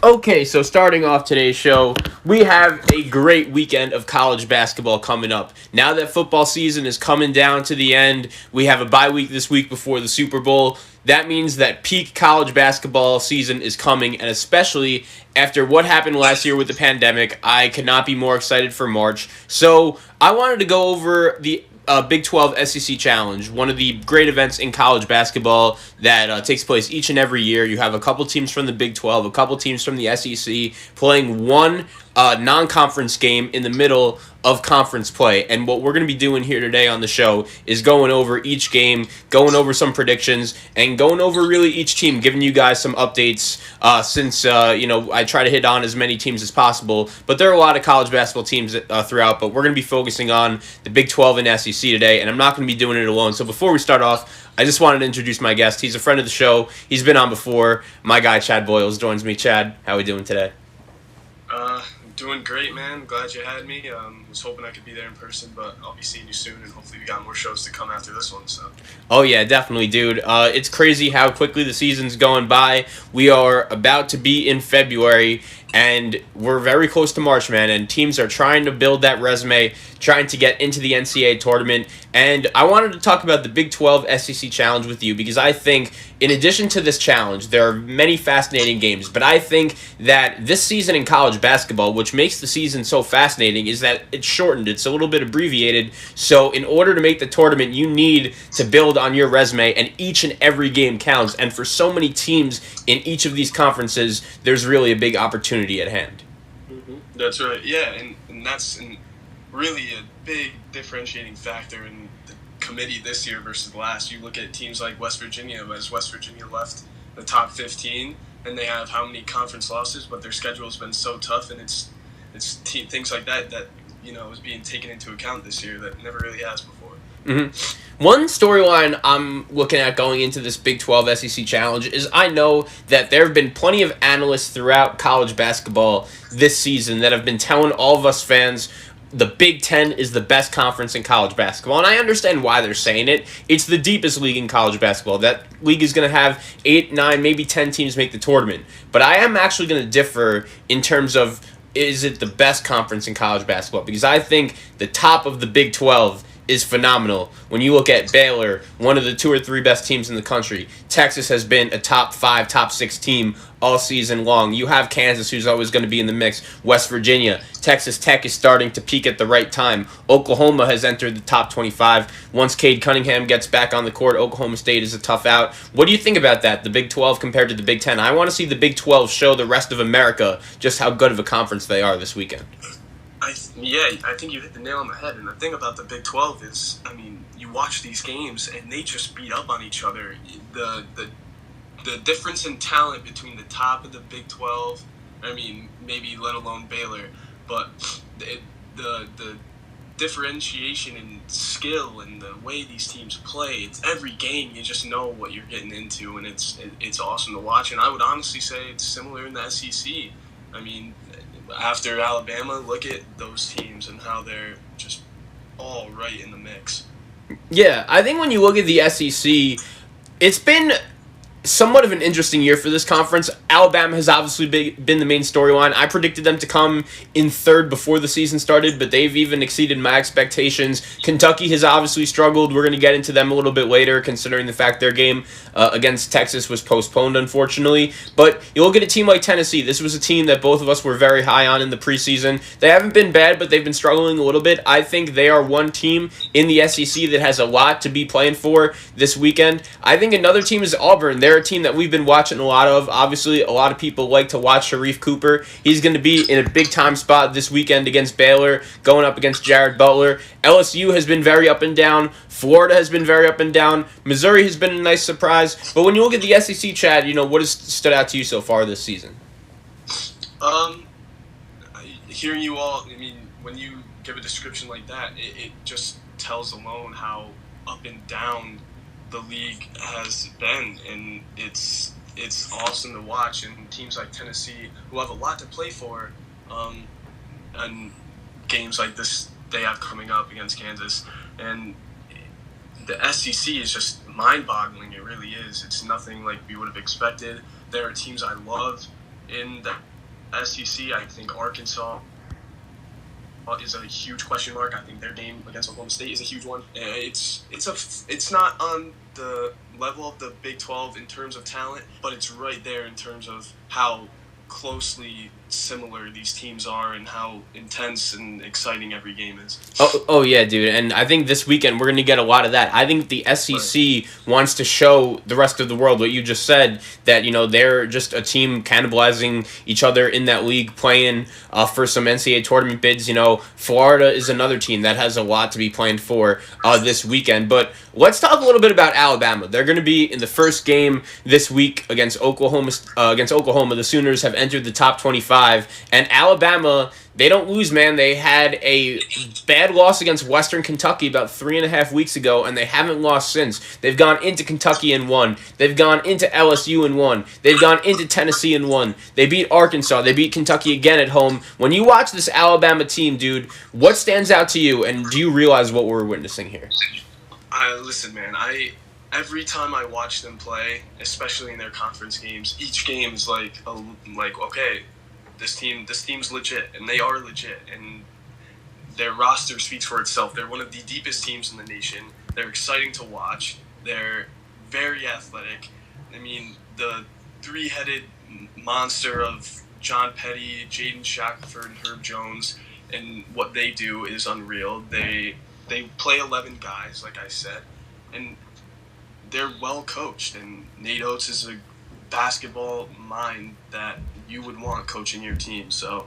Okay, so starting off today's show, we have a great weekend of college basketball coming up. Now that football season is coming down to the end, we have a bye week this week before the Super Bowl. That means that peak college basketball season is coming, and especially after what happened last year with the pandemic, I could not be more excited for March. So I wanted to go over the Big 12 SEC Challenge, one of the great events in college basketball that takes place each and every year. You have a couple teams from the Big 12, a couple teams from the SEC playing one non-conference game in the middle of conference play. And what we're going to be doing here today on the show is going over each game, going over some predictions, and going over really each team, giving you guys some updates since I try to hit on as many teams as possible. But there are a lot of college basketball teams throughout, but we're going to be focusing on the Big 12 and SEC today, and I'm not going to be doing it alone. So before we start off, I just wanted to introduce my guest. He's a friend of the show. He's been on before. My guy, Chad Boyles, joins me. Chad, how are we doing today? Doing great, man. Glad you had me. Was hoping I could be there in person, but I'll be seeing you soon, and hopefully we got more shows to come after this one. So. Oh yeah, definitely, dude. It's crazy how quickly the season's going by. We are about to be in February, and we're very close to March, man. And teams are trying to build that resume, trying to get into the NCAA tournament. And I wanted to talk about the Big 12 SEC Challenge with you because I think, in addition to this challenge, there are many fascinating games. But I think that this season in college basketball, which makes the season so fascinating, is that it's shortened. It's a little bit abbreviated. So in order to make the tournament, you need to build on your resume, and each and every game counts. And for so many teams in each of these conferences, there's really a big opportunity at hand. That's right. Yeah, and that's really a big differentiating factor in the committee this year versus last. You look at teams like West Virginia, as West Virginia left the top 15, and they have how many conference losses, but their schedule has been so tough, and it's things like that is being taken into account this year that never really has before. Mm-hmm. One storyline I'm looking at going into this Big 12 SEC Challenge is I know that there have been plenty of analysts throughout college basketball this season that have been telling all of us fans the Big Ten is the best conference in college basketball. And I understand why they're saying it. It's the deepest league in college basketball. That league is going to have 8, 9, maybe 10 teams make the tournament. But I am actually going to differ in terms of, is it the best conference in college basketball? Because I think the top of the Big 12 is phenomenal. When you look at Baylor, one of the 2 or 3 best teams in the country. Texas has been a top 5, top 6 team all season long. You have Kansas, who's always going to be in the mix. West Virginia, Texas Tech is starting to peak at the right time. Oklahoma has entered the top 25. Once Cade Cunningham gets back on the court, Oklahoma State is a tough out. What do you think about that, the Big 12 compared to the Big 10? I want to see the Big 12 show the rest of America just how good of a conference they are this weekend. I think you hit the nail on the head. And the thing about the Big 12 is, you watch these games and they just beat up on each other. The difference in talent between the top of the Big 12, maybe let alone Baylor, but the differentiation in skill and the way these teams play, it's every game you just know what you're getting into, and it's awesome to watch. And I would honestly say it's similar in the SEC. After Alabama, look at those teams and how they're just all right in the mix. Yeah, I think when you look at the SEC, it's been somewhat of an interesting year for this conference. Alabama has obviously been the main storyline. I predicted them to come in third before the season started, but they've even exceeded my expectations. Kentucky has obviously struggled. We're going to get into them a little bit later, considering the fact their game against Texas was postponed, unfortunately. But you look at a team like Tennessee. This was a team that both of us were very high on in the preseason. They haven't been bad, but they've been struggling a little bit. I think they are one team in the SEC that has a lot to be playing for this weekend. I think another team is Auburn. They're a team that we've been watching a lot of. Obviously, a lot of people like to watch Sharif Cooper. He's going to be in a big-time spot this weekend against Baylor, going up against Jared Butler. LSU has been very up and down. Florida has been very up and down. Missouri has been a nice surprise. But when you look at the SEC, Chad, what has stood out to you so far this season? Hearing you all, when you give a description like that, it just tells alone how up and down the league has been, and it's awesome to watch. And teams like Tennessee, who have a lot to play for, and games like this they have coming up against Kansas, and the SEC is just mind-boggling. It really is. It's nothing like we would have expected. There are teams I love In the SEC, I think Arkansas is a huge question mark. I think their game against Oklahoma State is a huge one. It's not on the level of the Big 12 in terms of talent, but it's right there in terms of how closely similar these teams are and how intense and exciting every game is. Oh yeah, dude. And I think this weekend we're going to get a lot of that. I think the SEC wants to show the rest of the world what you just said, that, they're just a team cannibalizing each other in that league, playing for some NCAA tournament bids. Florida is another team that has a lot to be playing for this weekend. But let's talk a little bit about Alabama. They're going to be in the first game this week against Oklahoma. The Sooners have entered the top 25, and Alabama, they don't lose, man. They had a bad loss against Western Kentucky about 3.5 weeks ago, and they haven't lost since. They've gone into Kentucky and won. They've gone into LSU and won. They've gone into Tennessee and won. They beat Arkansas. They beat Kentucky again at home. When you watch this Alabama team, dude, what stands out to you, and do you realize what we're witnessing here? Listen, man, every time I watch them play, especially in their conference games, each game is like okay, this team's legit, and they are legit, and their roster speaks for itself. They're one of the deepest teams in the nation. They're exciting to watch. They're very athletic. I mean, the three-headed monster of John Petty, Jaden Shackelford, and Herb Jones, and what they do is unreal. They play 11 guys, like I said, and they're well coached. And Nate Oates is a basketball mind that you would want coaching your team. So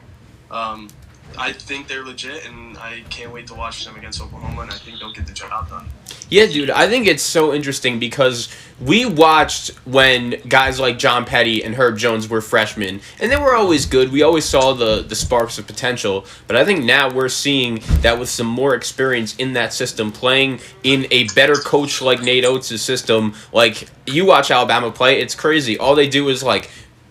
I think they're legit, and I can't wait to watch them against Oklahoma, and I think they'll get the job done. Yeah, dude, I think it's so interesting because we watched when guys like John Petty and Herb Jones were freshmen, and they were always good. We always saw the sparks of potential, but I think now we're seeing that with some more experience in that system, playing in a better coach like Nate Oates' system. Like, you watch Alabama play, it's crazy. All they do is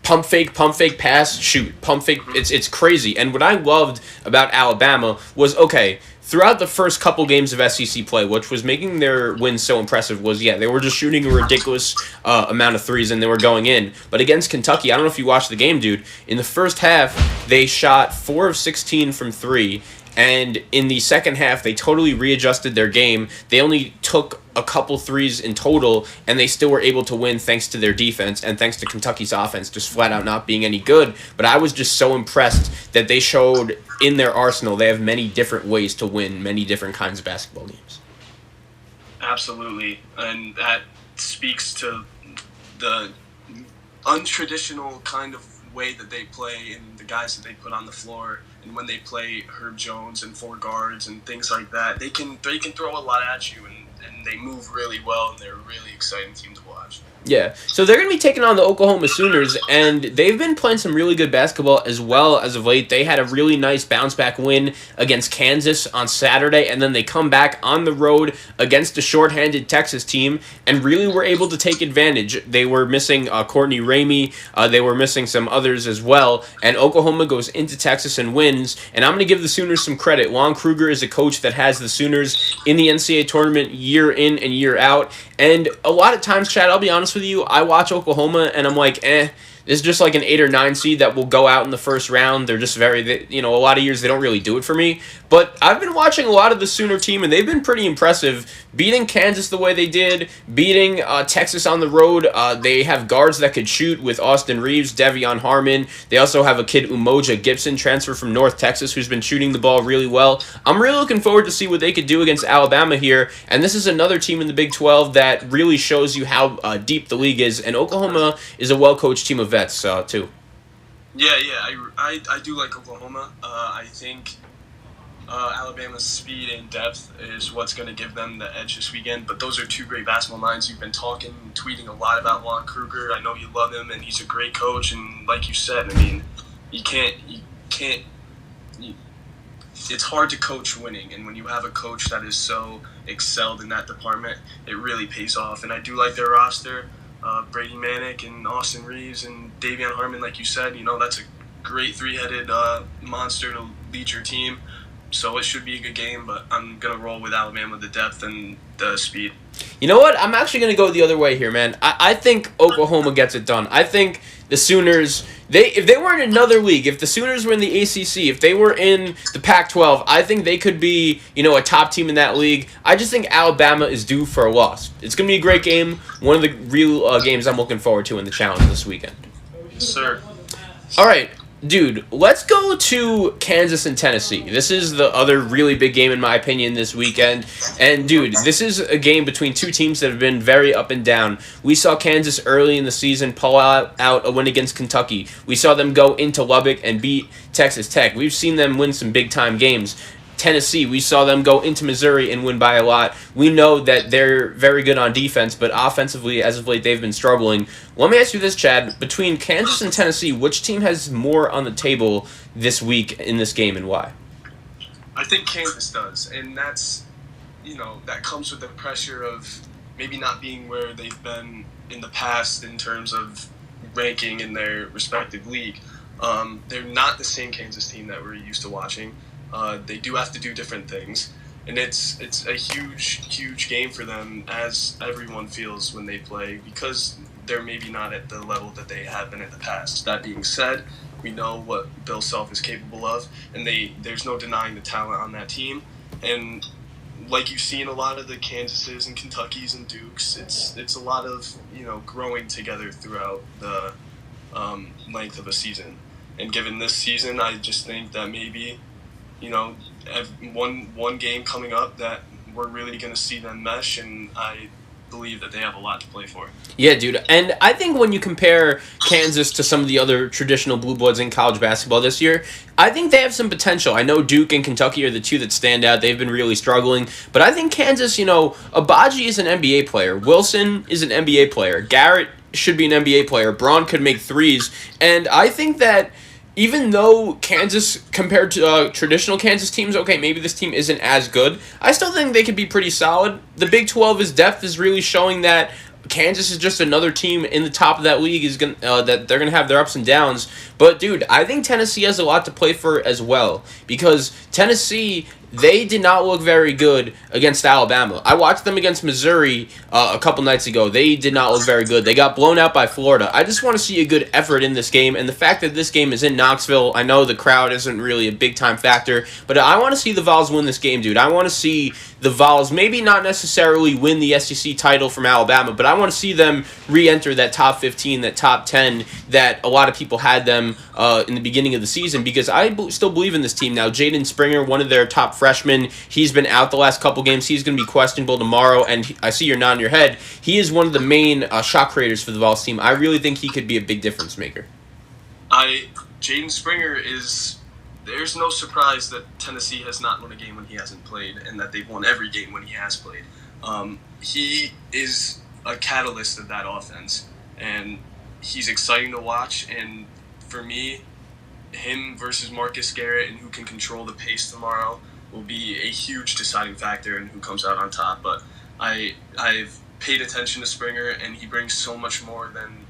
pump fake, pass, shoot, pump fake. It's crazy. And what I loved about Alabama was, okay, throughout the first couple games of SEC play, which was making their wins so impressive, was, they were just shooting a ridiculous amount of threes, and they were going in. But against Kentucky, I don't know if you watched the game, dude, in the first half, they shot 4 of 16 from 3, and in the second half, they totally readjusted their game. They only took a couple threes in total, and they still were able to win thanks to their defense and thanks to Kentucky's offense just flat out not being any good. But I was just so impressed that they showed in their arsenal they have many different ways to win many different kinds of basketball games. Absolutely, and that speaks to the untraditional kind of way that they play and the guys that they put on the floor. And when they play Herb Jones and 4 guards and things like that, they can throw a lot at you, and they move really well, and they're a really exciting team to watch. Yeah, so they're going to be taking on the Oklahoma Sooners, and they've been playing some really good basketball as well as of late. They had a really nice bounce-back win against Kansas on Saturday, and then they come back on the road against a shorthanded Texas team and really were able to take advantage. They were missing Courtney Ramey. They were missing some others as well, and Oklahoma goes into Texas and wins, and I'm going to give the Sooners some credit. Lon Kruger is a coach that has the Sooners in the NCAA tournament year in and year out, and a lot of times, Chad, I'll be honest with you, I watch Oklahoma and I'm like, this is just like an 8 or 9 seed that will go out in the first round. They're just a lot of years they don't really do it for me. But I've been watching a lot of the Sooner team, and they've been pretty impressive. Beating Kansas the way they did, beating Texas on the road. They have guards that could shoot with Austin Reeves, Devion Harmon. They also have a kid, Umoja Gibson, transfer from North Texas, who's been shooting the ball really well. I'm really looking forward to see what they could do against Alabama here. And this is another team in the Big 12 that really shows you how deep the league is. And Oklahoma is a well-coached team of vets, too. Yeah, I do like Oklahoma. I think Alabama's speed and depth is what's going to give them the edge this weekend. But those are 2 great basketball minds. You've been tweeting a lot about Lon Kruger. I know you love him, and he's a great coach. And like you said, I mean, it's hard to coach winning. And when you have a coach that is so excelled in that department, it really pays off. And I do like their roster. Brady Manick and Austin Reeves and Devion Harmon, like you said, that's a great 3-headed monster to lead your team. So it should be a good game, but I'm going to roll with Alabama, the depth and the speed. You know what? I'm actually going to go the other way here, man. I think Oklahoma gets it done. I think the Sooners, if they were in another league, if the Sooners were in the ACC, if they were in the Pac-12, I think they could be, a top team in that league. I just think Alabama is due for a loss. It's going to be a great game. One of the real games I'm looking forward to in the challenge this weekend. Yes, sir. All right. Dude, let's go to Kansas and Tennessee. This is the other really big game, in my opinion, this weekend. And, dude, this is a game between two teams that have been very up and down. We saw Kansas early in the season pull out a win against Kentucky. We saw them go into Lubbock and beat Texas Tech. We've seen them win some big-time games. Tennessee, we saw them go into Missouri and win by a lot. We know that they're very good on defense, but offensively, as of late, they've been struggling. Let me ask you this, Chad. Between Kansas and Tennessee, which team has more on the table this week in this game, and why? I think Kansas does, and that's, that comes with the pressure of maybe not being where they've been in the past in terms of ranking in their respective league. They're not the same Kansas team that we're used to watching. They do have to do different things, and it's a huge game for them, as everyone feels when they play, because they're maybe not at the level that they have been in the past. That being said, we know what Bill Self is capable of, and there's no denying the talent on that team. And like you see in a lot of the Kansases and Kentuckys and Dukes, it's a lot of growing together throughout the length of a season. And given this season, I just think that maybe one game coming up that we're really going to see them mesh, and I believe that they have a lot to play for. Yeah, dude. And I think when you compare Kansas to some of the other traditional blue bloods in college basketball this year, I think they have some potential. I know Duke and Kentucky are the two that stand out. They've been really struggling. But I think Kansas, Abaji is an NBA player. Wilson is an NBA player. Garrett should be an NBA player. Braun could make threes. And I think that even though Kansas, compared to traditional Kansas teams, okay, maybe this team isn't as good, I still think they could be pretty solid. The Big 12's depth is really showing that Kansas is just another team in the top of that league that they're gonna have their ups and downs. But dude, I think Tennessee has a lot to play for as well, because Tennessee, they did not look very good against Alabama. I watched them against Missouri a couple nights ago. They did not look very good. They got blown out by Florida. I just want to see a good effort in this game, and the fact that this game is in Knoxville, I know the crowd isn't really a big-time factor, but I want to see the Vols win this game, dude. I want to see the Vols maybe not necessarily win the SEC title from Alabama, but I want to see them re-enter that top 15, that top 10 that a lot of people had them in the beginning of the season, because I still believe in this team now. Jaden Springer, one of their top freshmen, he's been out the last couple games. He's going to be questionable tomorrow, and I see you're nodding your head. He is one of the main shot creators for the Vols team. I really think he could be a big difference maker. Jaden Springer is... There's no surprise that Tennessee has not won a game when he hasn't played, and that they've won every game when he has played. He is a catalyst of that offense, and he's exciting to watch. And for me, him versus Marcus Garrett and who can control the pace tomorrow will be a huge deciding factor in who comes out on top. But I've paid attention to Springer, and he brings so much more than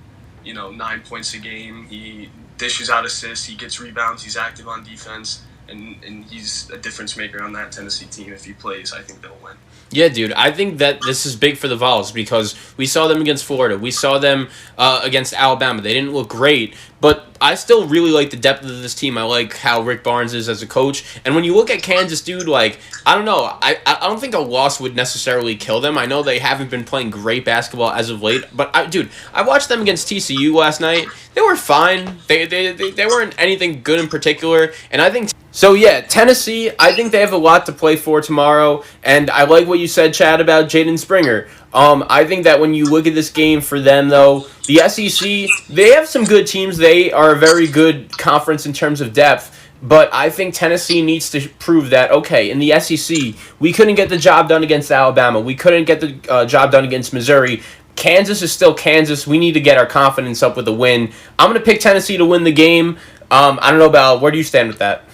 9 points a game. He dishes out assists, he gets rebounds, he's active on defense, and he's a difference maker on that Tennessee team. If he plays, I think they'll win. Yeah, dude, I think that this is big for the Vols, because we saw them against Florida. We saw them against Alabama. They didn't look great, but I still really like the depth of this team. I like how Rick Barnes is as a coach. And when you look at Kansas, dude, I don't know. I don't think a loss would necessarily kill them. I know they haven't been playing great basketball as of late, but I watched them against TCU last night. They were fine. They weren't anything good in particular, and I think... So, yeah, Tennessee, I think they have a lot to play for tomorrow, and I like what you said, Chad, about Jaden Springer. I think that when you look at this game for them, though, the SEC, they have some good teams. They are a very good conference in terms of depth, but I think Tennessee needs to prove that, okay, in the SEC, we couldn't get the job done against Alabama. We couldn't get the job done against Missouri. Kansas is still Kansas. We need to get our confidence up with a win. I'm going to pick Tennessee to win the game. I don't know about, where do you stand with that?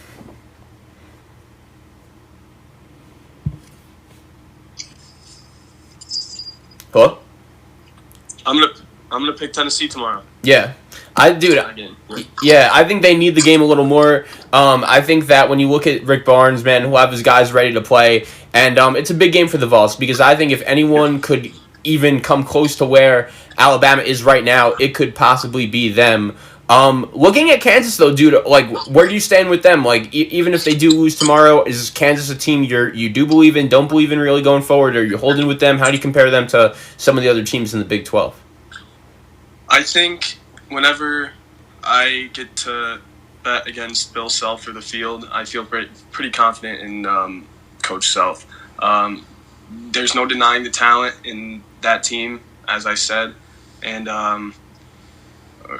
Hello? I'm gonna pick Tennessee tomorrow. Yeah. Dude, tie game. yeah, I think they need the game a little more. I think that when you look at Rick Barnes, man, he'll have his guys ready to play, and it's a big game for the Vols because I think if anyone could even come close to where Alabama is right now, it could possibly be them. Looking at Kansas though, dude, like where do you stand with them? Like even if they do lose tomorrow, is Kansas a team you do believe in, don't believe in really going forward? Or are you holding with them? How do you compare them to some of the other teams in the Big 12? I think whenever I get to bet against Bill Self for the field, I feel pretty confident in Coach Self. There's no denying the talent in that team, as I said. And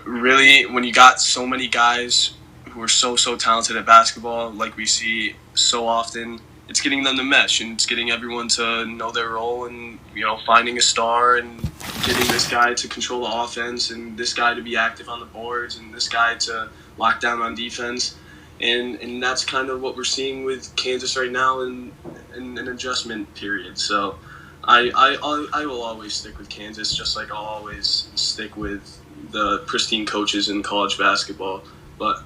really, when you got so many guys who are so talented at basketball, like we see so often, it's getting them to mesh and it's getting everyone to know their role and, finding a star and getting this guy to control the offense and this guy to be active on the boards and this guy to lock down on defense. And that's kind of what we're seeing with Kansas right now in an adjustment period. So I will always stick with Kansas, just like I'll always stick with the pristine coaches in college basketball. But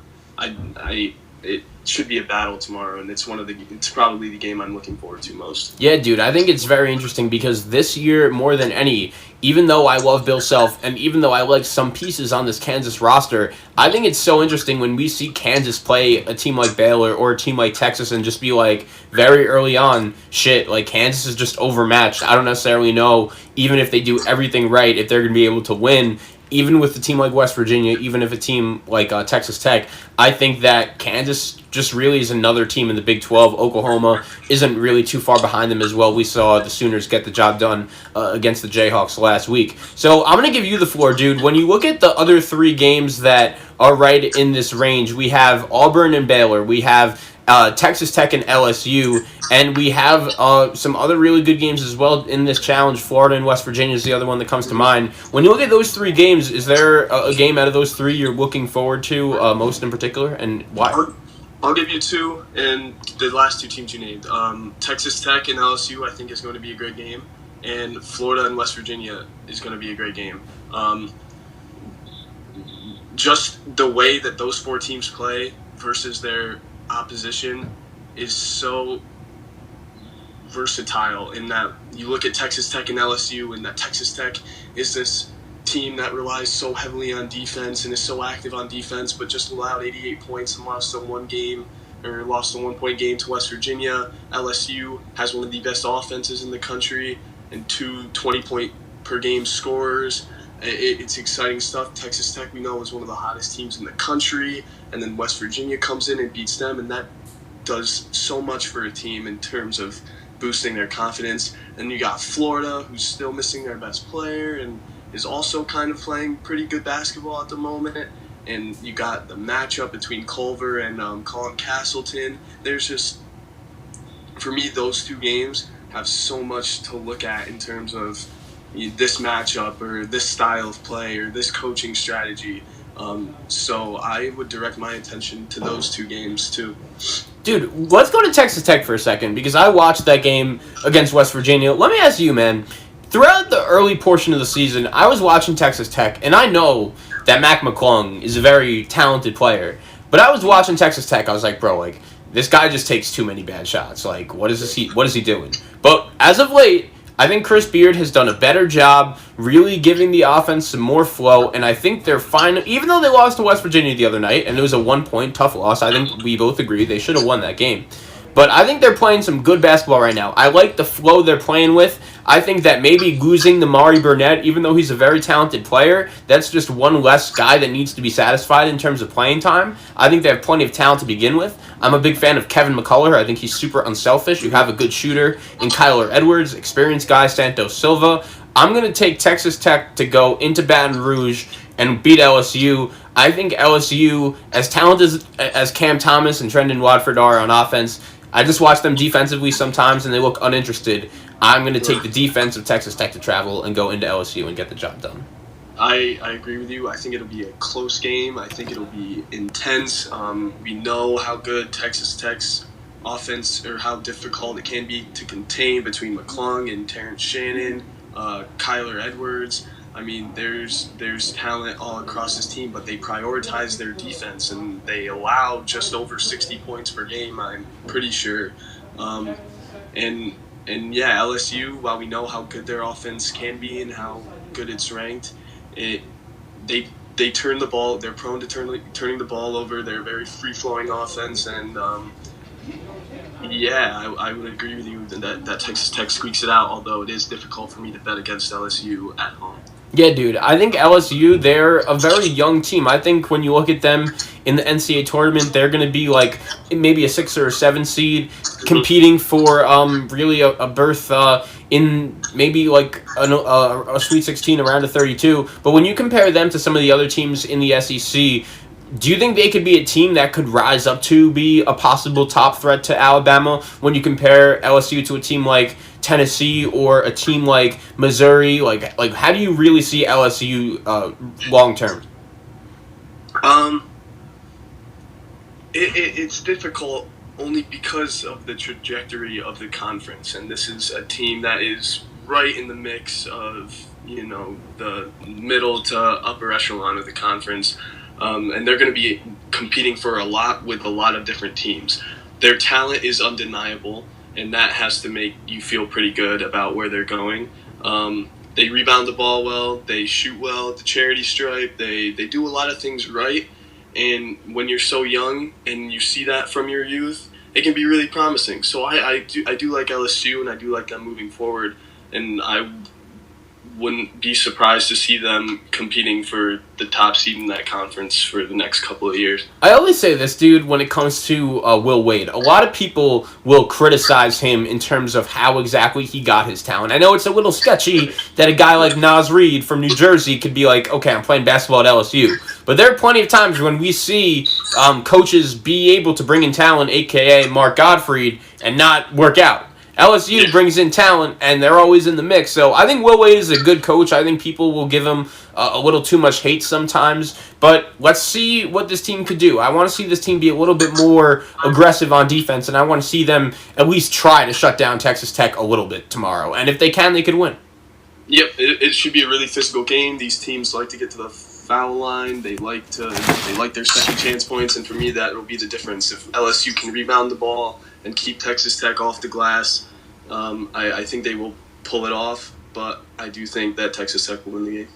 it should be a battle tomorrow, and it's probably the game I'm looking forward to most. Yeah, dude, I think it's very interesting because this year, more than any, even though I love Bill Self and even though I like some pieces on this Kansas roster, I think it's so interesting when we see Kansas play a team like Baylor or a team like Texas and just be like, very early on, shit, like Kansas is just overmatched. I don't necessarily know, even if they do everything right, if they're going to be able to win. Even with a team like West Virginia, even if a team like Texas Tech, I think that Kansas just really is another team in the Big 12. Oklahoma isn't really too far behind them as well. We saw the Sooners get the job done against the Jayhawks last week. So I'm going to give you the floor, dude. When you look at the other three games that are right in this range, we have Auburn and Baylor. We have Texas Tech and LSU, and we have some other really good games as well in this challenge. Florida and West Virginia is the other one that comes to mind. When you look at those three games, is there a game out of those three you're looking forward to most in particular, and why? I'll give you two, and the last two teams you named. Texas Tech and LSU, I think, is going to be a great game, and Florida and West Virginia is going to be a great game. Just the way that those four teams play versus their opposition is so versatile in that you look at Texas Tech and LSU, and that Texas Tech is this team that relies so heavily on defense and is so active on defense, but just allowed 88 points and lost a 1-point game to West Virginia. LSU has one of the best offenses in the country and two 20-point per game scorers. It's exciting stuff. Texas Tech, we know, is one of the hottest teams in the country, and then West Virginia comes in and beats them, and that does so much for a team in terms of boosting their confidence. And you got Florida, who's still missing their best player and is also kind of playing pretty good basketball at the moment. And you got the matchup between Culver and Colin Castleton. There's just, for me, those two games have so much to look at in terms of this matchup or this style of play or this coaching strategy. So I would direct my attention to those two games too. Dude, let's go to Texas Tech for a second because I watched that game against West Virginia. Let me ask you, man, throughout the early portion of the season, I was watching Texas Tech, and I know that Mac McClung is a very talented player, but I was watching Texas Tech. I was like, bro, like, this guy just takes too many bad shots. Like, what is he doing? But as of late, I think Chris Beard has done a better job really giving the offense some more flow, and I think they're fine. Even though they lost to West Virginia the other night, and it was a 1-point tough loss, I think we both agree they should have won that game. But I think they're playing some good basketball right now. I like the flow they're playing with. I think that maybe losing the Mari Burnett, even though he's a very talented player, that's just one less guy that needs to be satisfied in terms of playing time. I think they have plenty of talent to begin with. I'm a big fan of Kevin McCullough. I think he's super unselfish. You have a good shooter in Kyler Edwards, experienced guy Santos Silva. I'm going to take Texas Tech to go into Baton Rouge and beat LSU. I think LSU, as talented as Cam Thomas and Trendon Watford are on offense, I just watch them defensively sometimes, and they look uninterested. I'm going to take the defense of Texas Tech to travel and go into LSU and get the job done. I agree with you. I think it'll be a close game. I think it'll be intense. We know how good Texas Tech's offense, or how difficult it can be to contain between McClung and Terrence Shannon, Kyler Edwards. I mean, there's talent all across this team, but they prioritize their defense and they allow just over 60 points per game. I'm pretty sure, um, and and yeah, LSU. While we know how good their offense can be and how good it's ranked, it they they turn the ball. They're prone to turning the ball over. They're a very free flowing offense, and yeah, I would agree with you that Texas Tech squeaks it out. Although it is difficult for me to bet against LSU at home. Yeah, dude. I think LSU, they're a very young team. I think when you look at them in the NCAA tournament, they're going to be like maybe a 6 or a 7 seed, competing for really a berth in maybe like a Sweet 16 around a 32. But when you compare them to some of the other teams in the SEC, do you think they could be a team that could rise up to be a possible top threat to Alabama when you compare LSU to a team like Tennessee or a team like Missouri? Like how do you really see LSU long term? Um, it's difficult only because of the trajectory of the conference, and this is a team that is right in the mix of the middle to upper echelon of the conference, and they're going to be competing for a lot with a lot of different teams. Their talent is undeniable, and that has to make you feel pretty good about where they're going. They rebound the ball well, they shoot well at the charity stripe, they do a lot of things right. And when you're so young and you see that from your youth, it can be really promising. So I do like LSU, and I do like them moving forward. And I wouldn't be surprised to see them competing for the top seed in that conference for the next couple of years. I always say this, dude, when it comes to Will Wade. A lot of people will criticize him in terms of how exactly he got his talent. I know it's a little sketchy that a guy like Naz Reid from New Jersey could be like, okay, I'm playing basketball at LSU. But there are plenty of times when we see coaches be able to bring in talent, a.k.a. Mark Gottfried, and not work out. LSU brings in talent, and they're always in the mix. So I think Will Wade is a good coach. I think people will give him a little too much hate sometimes. But let's see what this team could do. I want to see this team be a little bit more aggressive on defense, and I want to see them at least try to shut down Texas Tech a little bit tomorrow. And if they can, they could win. Yep, it should be a really physical game. These teams like to get to the foul line. They like their second chance points, and for me, that will be the difference. If LSU can rebound the ball and keep Texas Tech off the glass, I think they will pull it off, but I do think that Texas Tech will win the game.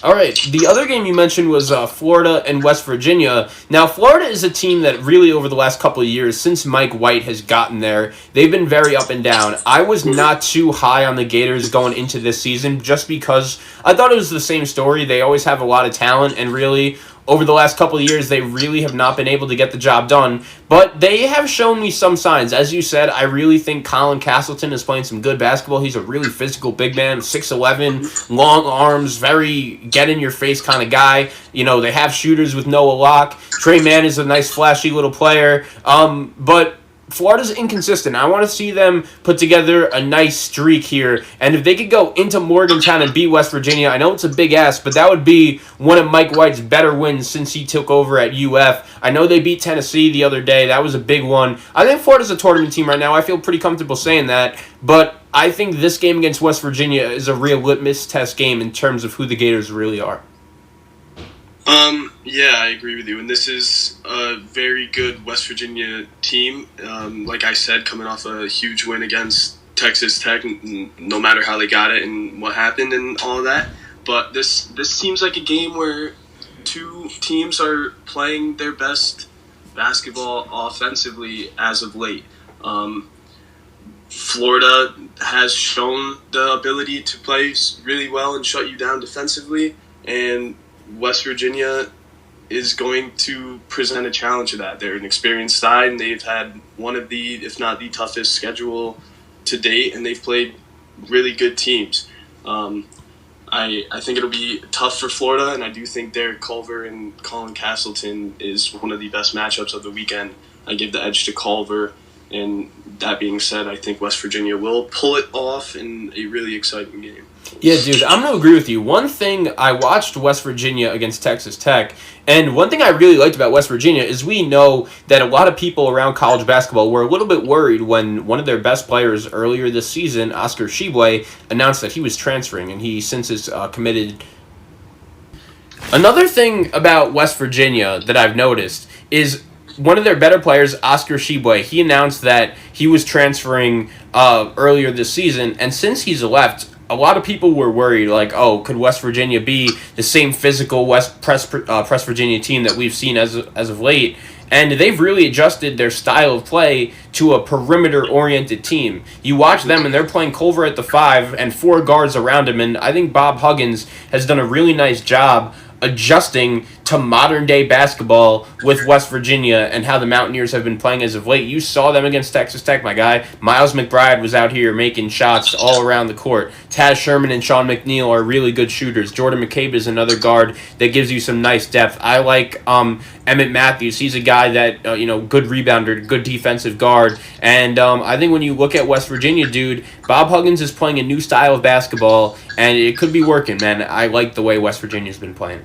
All right, the other game you mentioned was Florida and West Virginia. Now, Florida is a team that really over the last couple of years, since Mike White has gotten there, they've been very up and down. I was not too high on the Gators going into this season just because I thought it was the same story. They always have a lot of talent, and really over the last couple of years, they really have not been able to get the job done. But they have shown me some signs. As you said, I really think Colin Castleton is playing some good basketball. He's a really physical big man, 6'11", long arms, very get-in-your-face kind of guy. You know, they have shooters with Noah Locke. Trey Mann is a nice, flashy little player. But Florida's inconsistent. I want to see them put together a nice streak here. And if they could go into Morgantown and beat West Virginia, I know it's a big ask, but that would be one of Mike White's better wins since he took over at UF. I know they beat Tennessee the other day. That was a big one. I think Florida's a tournament team right now. I feel pretty comfortable saying that. But I think this game against West Virginia is a real litmus test game in terms of who the Gators really are. Yeah, I agree with you. And this is a very good West Virginia team. Like I said, coming off a huge win against Texas Tech, no matter how they got it and what happened and all of that. But this seems like a game where two teams are playing their best basketball offensively as of late. Florida has shown the ability to play really well and shut you down defensively, and West Virginia is going to present a challenge to that. They're an experienced side, and they've had one of the, if not the toughest schedule to date, and they've played really good teams. I think it'll be tough for Florida, and I do think Derek Culver and Colin Castleton is one of the best matchups of the weekend. I give the edge to Culver, and that being said, I think West Virginia will pull it off in a really exciting game. Yeah, dude, I'm going to agree with you. One thing, I watched West Virginia against Texas Tech, and one thing I really liked about West Virginia is we know that a lot of people around college basketball were a little bit worried when one of their best players earlier this season, Oscar Tshiebwe, announced that he was transferring, and he since is committed Another thing about West Virginia that I've noticed is one of their better players, Oscar Sheboy. He announced that he was transferring earlier this season, and since he's left, a lot of people were worried, like, oh, could West Virginia be the same physical Press Virginia team that we've seen as of late? And they've really adjusted their style of play to a perimeter-oriented team. You watch them, and they're playing Culver at the 5 and 4 guards around him, and I think Bob Huggins has done a really nice job adjusting to modern-day basketball with West Virginia and how the Mountaineers have been playing as of late. You saw them against Texas Tech, my guy. Miles McBride was out here making shots all around the court. Taz Sherman and Sean McNeil are really good shooters. Jordan McCabe is another guard that gives you some nice depth. I like Emmett Matthews. He's a guy that, good rebounder, good defensive guard. And I think when you look at West Virginia, dude, Bob Huggins is playing a new style of basketball, and it could be working, man. I like the way West Virginia's been playing.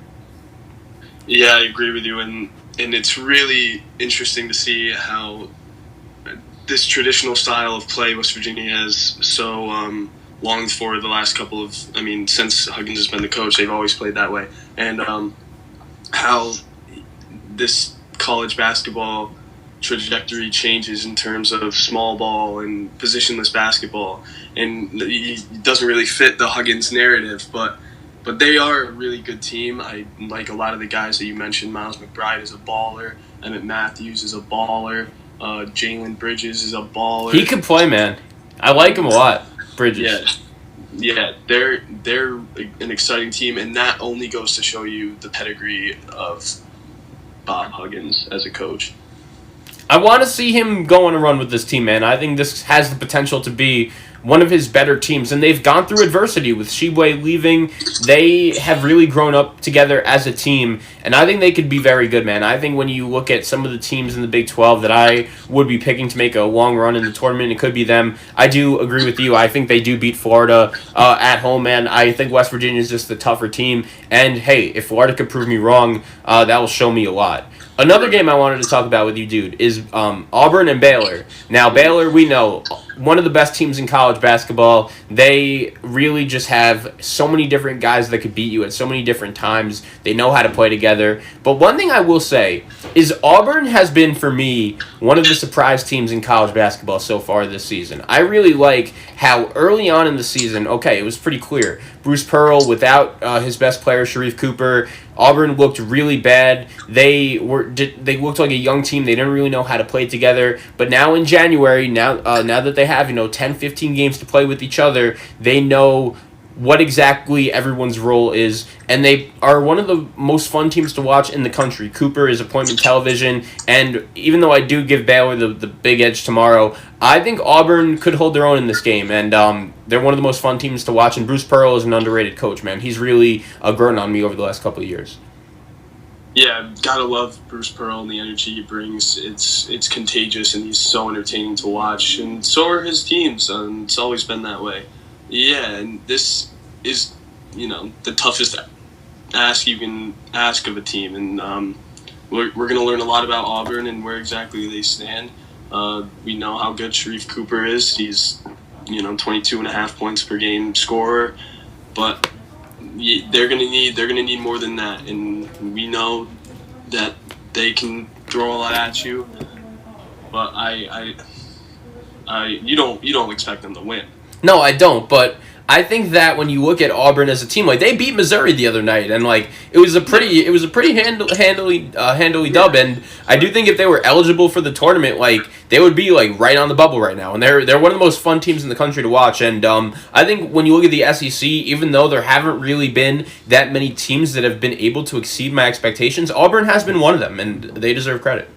Yeah, I agree with you, and it's really interesting to see how this traditional style of play West Virginia has so longed for the last couple of, since Huggins has been the coach, they've always played that way, and how this college basketball trajectory changes in terms of small ball and positionless basketball, and it doesn't really fit the Huggins narrative, but they are a really good team. I like a lot of the guys that you mentioned. Miles McBride is a baller. Emmett Matthews is a baller. Jalen Bridges is a baller. He could play, man. I like him a lot, Bridges. Yeah, they're an exciting team, and that only goes to show you the pedigree of Bob Huggins as a coach. I want to see him go on a run with this team, man. I think this has the potential to be one of his better teams, and they've gone through adversity with Sheboy leaving. They have really grown up together as a team, and I think they could be very good, man. I think when you look at some of the teams in the Big 12 that I would be picking to make a long run in the tournament, it could be them. I do agree with you. I think they do beat Florida at home, man. I think West Virginia is just the tougher team, and hey, if Florida could prove me wrong, that will show me a lot. Another game I wanted to talk about with you, dude, is Auburn and Baylor. Now, Baylor, we know, one of the best teams in college basketball. They really just have so many different guys that could beat you at so many different times. They know how to play together. But one thing I will say is Auburn has been, for me, one of the surprise teams in college basketball so far this season. I really like how early on in the season, it was pretty clear. Bruce Pearl, without his best player, Sharif Cooper, Auburn looked really bad. They looked like a young team. They didn't really know how to play together. But now in January, now that they have 10, 15 games to play with each other, they know what exactly everyone's role is, and they are one of the most fun teams to watch in the country. Cooper is appointment television, and even though I do give Baylor the big edge tomorrow, I think Auburn could hold their own in this game, and they're one of the most fun teams to watch, and Bruce Pearl is an underrated coach, man. He's really grown on me over the last couple of years. Yeah, gotta love Bruce Pearl and the energy he brings. It's contagious, and he's so entertaining to watch, and so are his teams, and it's always been that way. Yeah, and this is, the toughest ask you can ask of a team, and we're going to learn a lot about Auburn and where exactly they stand. We know how good Sharif Cooper is. He's, 22 and a half points per game scorer, but they're going to need more than that, and we know that they can throw a lot at you, but you don't expect them to win. No, I don't, but I think that when you look at Auburn as a team, they beat Missouri the other night, and it was a pretty handily dub, and I do think if they were eligible for the tournament, they would be right on the bubble right now, and they're one of the most fun teams in the country to watch, and I think when you look at the SEC, even though there haven't really been that many teams that have been able to exceed my expectations, Auburn has been one of them, and they deserve credit.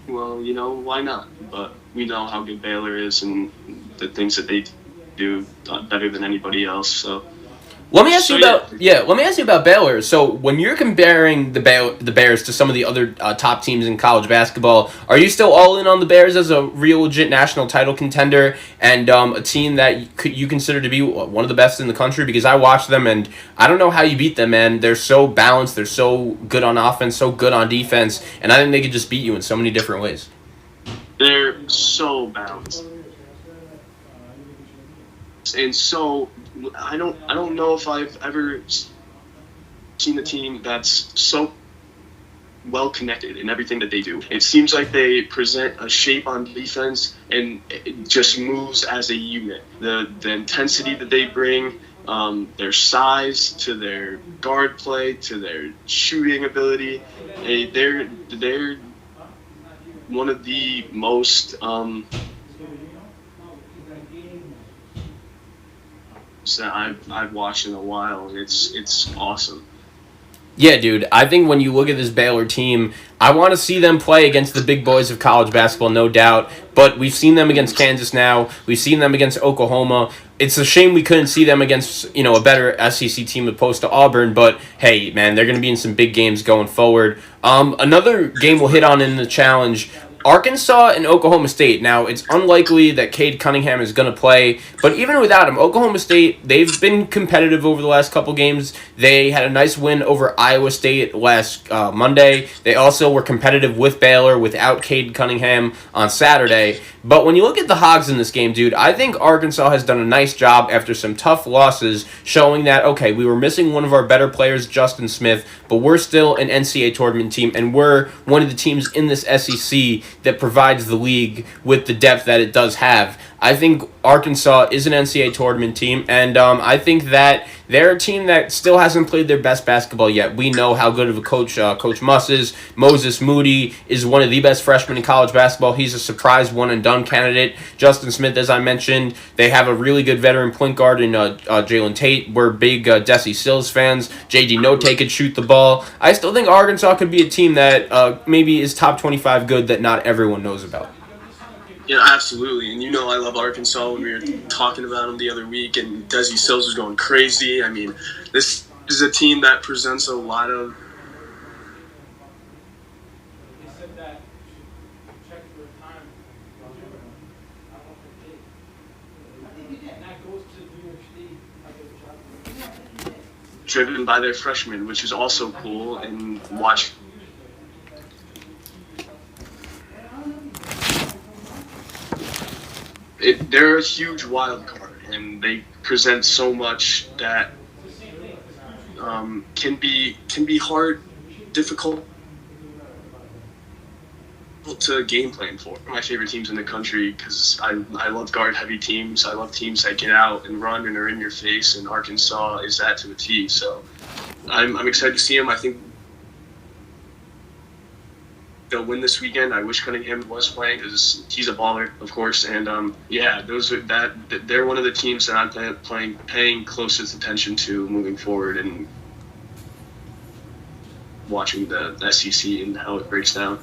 Well, why not? But we know how good Baylor is and the things that they do better than anybody else. So let me ask you about Baylor. So when you're comparing the Bears to some of the other top teams in college basketball, are you still all in on the Bears as a real legit national title contender and a team that you consider to be one of the best in the country? Because I watch them and I don't know how you beat them, man. They're so balanced. They're so good on offense, so good on defense, and I think they could just beat you in so many different ways. They're so balanced. And so I don't know if I've ever seen a team that's so well connected in everything that they do. It seems like they present a shape on defense and it just moves as a unit. The intensity that they bring, their size to their guard play to their shooting ability, they're one of the most that I've watched in a while, and it's awesome. Yeah, dude. I think when you look at this Baylor team, I want to see them play against the big boys of college basketball, no doubt. But we've seen them against Kansas now. We've seen them against Oklahoma. It's a shame we couldn't see them against, a better SEC team opposed to Auburn. But hey, man, they're going to be in some big games going forward. Another game we'll hit on in the challenge. Arkansas and Oklahoma State. Now, it's unlikely that Cade Cunningham is going to play, but even without him, Oklahoma State, they've been competitive over the last couple games. They had a nice win over Iowa State last Monday. They also were competitive with Baylor without Cade Cunningham on Saturday. But when you look at the Hogs in this game, dude, I think Arkansas has done a nice job after some tough losses, showing that, okay, we were missing one of our better players, Justin Smith, but we're still an NCAA tournament team, and we're one of the teams in this SEC that provides the league with the depth that it does have. I think Arkansas is an NCAA tournament team, and I think that they're a team that still hasn't played their best basketball yet. We know how good of a coach Coach Muss is. Moses Moody is one of the best freshmen in college basketball. He's a surprise one-and-done candidate. Justin Smith, as I mentioned, they have a really good veteran point guard in Jalen Tate. We're big Desi Sills fans. J.D. Note could shoot the ball. I still think Arkansas could be a team that maybe is top 25 good that not everyone knows about. Yeah, absolutely. And I love Arkansas. When we were talking about them the other week, and Desi Sills was going crazy. I mean, this is a team that presents a lot of driven by their freshmen, which is also cool. And watch. They're a huge wild card, and they present so much that can be hard, difficult to game plan for. My favorite teams in the country, because I love guard heavy teams. I love teams that get out and run and are in your face, and Arkansas is that to a T. So I'm excited to see them. I think they'll win this weekend. I wish Cunningham was playing because he's a baller, of course. And they're one of the teams that I'm paying closest attention to moving forward and watching the SEC and how it breaks down.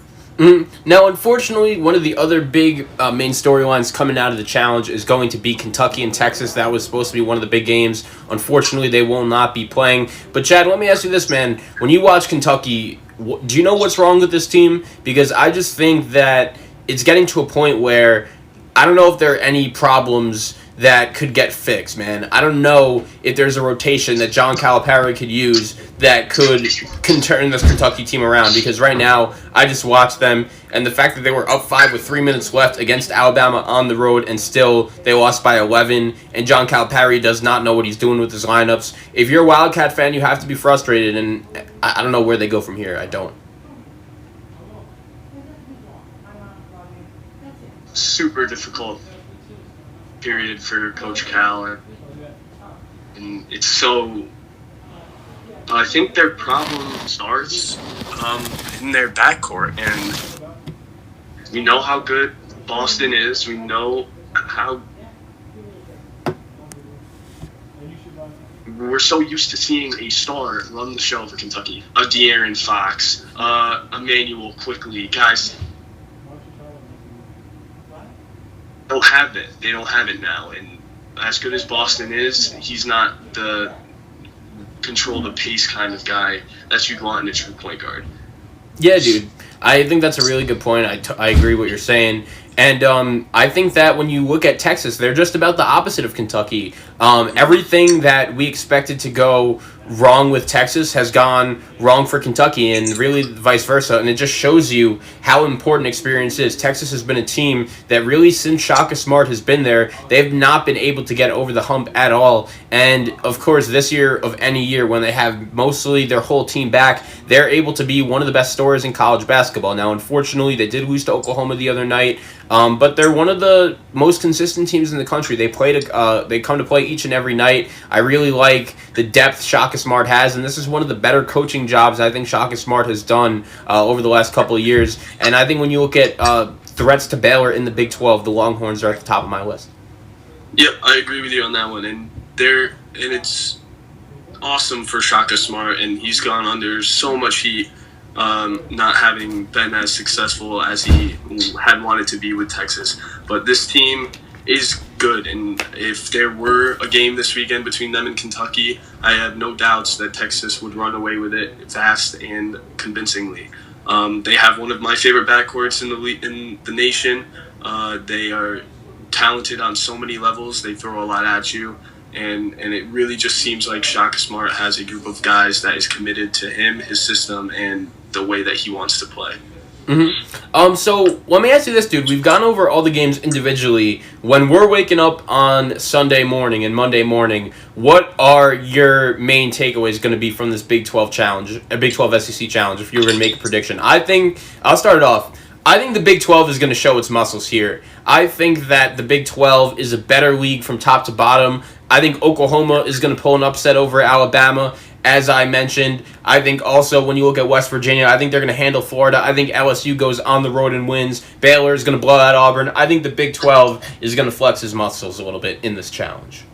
Now, unfortunately, one of the other big main storylines coming out of the challenge is going to be Kentucky and Texas. That was supposed to be one of the big games. Unfortunately, they will not be playing. But, Chad, let me ask you this, man. When you watch Kentucky, do you know what's wrong with this team? Because I just think that it's getting to a point where I don't know if there are any problems that could get fixed, man. I don't know if there's a rotation that John Calipari could use that can turn this Kentucky team around, because right now I just watched them, and the fact that they were up 5 with 3 minutes left against Alabama on the road and still they lost by 11, and John Calipari does not know what he's doing with his lineups. If you're a Wildcat fan, you have to be frustrated, and I don't know where they go from here. I don't. Super difficult period for Coach Cal, and it's so. I think their problem starts in their backcourt, and we know how good Boston is. We know how we're so used to seeing a star run the show for Kentucky. A De'Aaron Fox, Emmanuel Quickly, guys. Don't have it. They don't have it now. And as good as Boston is, he's not the control the pace kind of guy that you want in a true point guard. Yeah, dude. I think that's a really good point. I agree with what you're saying. And I think that when you look at Texas, they're just about the opposite of Kentucky. Everything that we expected to go wrong with Texas has gone wrong for Kentucky, and really vice versa. And it just shows you how important experience is. Texas has been a team that really, since Shaka Smart has been there, they've not been able to get over the hump at all. And of course, this year of any year, when they have mostly their whole team back, they're able to be one of the best stories in college basketball. Now, unfortunately, they did lose to Oklahoma the other night. But they're one of the most consistent teams in the country. They come to play each and every night. I really like the depth Shaka Smart has, and this is one of the better coaching jobs I think Shaka Smart has done over the last couple of years. And I think when you look at threats to Baylor in the Big 12, the Longhorns are at the top of my list. Yep, I agree with you on that one. And it's awesome for Shaka Smart, and he's gone under so much heat. Not having been as successful as he had wanted to be with Texas. But this team is good, and if there were a game this weekend between them and Kentucky, I have no doubts that Texas would run away with it fast and convincingly. They have one of my favorite backcourts in the nation. They are talented on so many levels. They throw a lot at you. And it really just seems like Shaka Smart has a group of guys that is committed to him, his system, and the way that he wants to play. Mm-hmm. So let me ask you this, dude. We've gone over all the games individually. When we're waking up on Sunday morning and Monday morning, what are your main takeaways going to be from this Big 12 challenge, a Big 12 SEC challenge, if you were going to make a prediction? I'll start it off. I think the Big 12 is going to show its muscles here. I think that the Big 12 is a better league from top to bottom. I think Oklahoma is going to pull an upset over Alabama, as I mentioned. I think also when you look at West Virginia, I think they're going to handle Florida. I think LSU goes on the road and wins. Baylor is going to blow out Auburn. I think the Big 12 is going to flex his muscles a little bit in this challenge.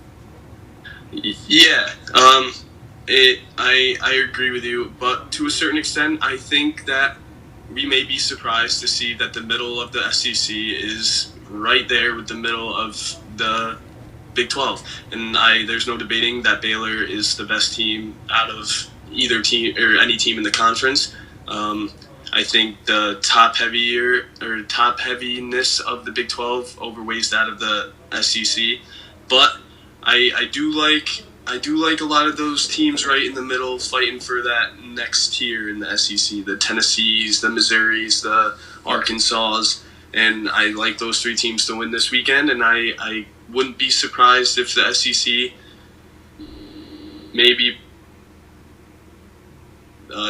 Yeah, I agree with you, but to a certain extent, I think that we may be surprised to see that the middle of the SEC is right there with the middle of the Big 12. And there's no debating that Baylor is the best team out of either team or any team in the conference. I think the top heaviness of the Big 12 overweighs that of the SEC. But I do like a lot of those teams right in the middle fighting for that next tier in the SEC. The Tennessees, the Missouris, the Arkansas, and I like those three teams to win this weekend. And I wouldn't be surprised if the SEC maybe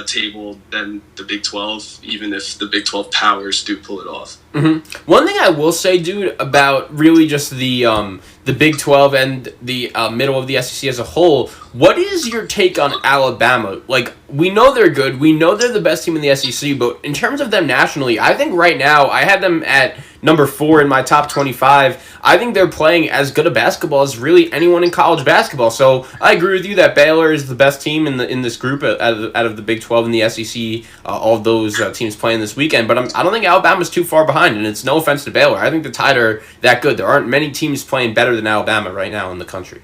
table than the Big 12, even if the Big 12 powers do pull it off. Mm-hmm. One thing I will say, dude, about really just the Big 12 and the middle of the SEC as a whole, what is your take on Alabama? Like, we know they're good. We know they're the best team in the SEC, but in terms of them nationally, I think right now I had them at number 4 in my top 25. I think they're playing as good a basketball as really anyone in college basketball. So I agree with you that Baylor is the best team in this group out of the Big 12 and the SEC. All of those teams playing this weekend, but I don't think Alabama's too far behind, and it's no offense to Baylor. I think the Tide are that good. There aren't many teams playing better than Alabama right now in the country.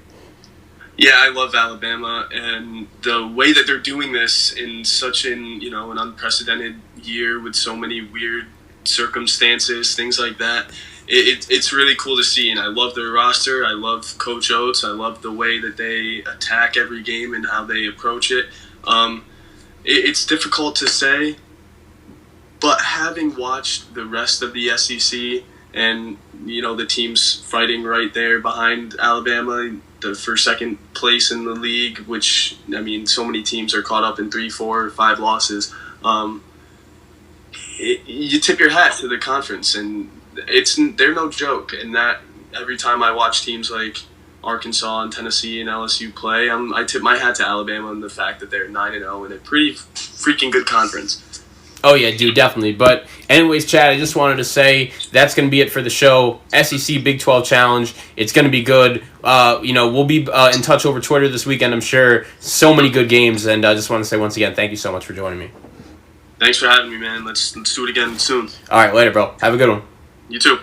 Yeah, I love Alabama, and the way that they're doing this in such an unprecedented year with so many weird circumstances, things like that. It's really cool to see, and I love their roster. I love Coach Oates. I love the way that they attack every game and how they approach it. It's difficult to say, but having watched the rest of the SEC and the teams fighting right there behind Alabama for second place in the league, which so many teams are caught up in 3, 4, 5 losses. You tip your hat to the conference, and they're no joke. And that every time I watch teams like Arkansas and Tennessee and LSU play, I tip my hat to Alabama and the fact that they're 9-0 in a pretty freaking good conference. Oh, yeah, dude, definitely. But anyways, Chad, I just wanted to say that's going to be it for the show. SEC Big 12 Challenge. It's going to be good. We'll be in touch over Twitter this weekend, I'm sure. So many good games, and I just want to say once again, thank you so much for joining me. Thanks for having me, man. Let's do it again soon. All right, later, bro. Have a good one. You too.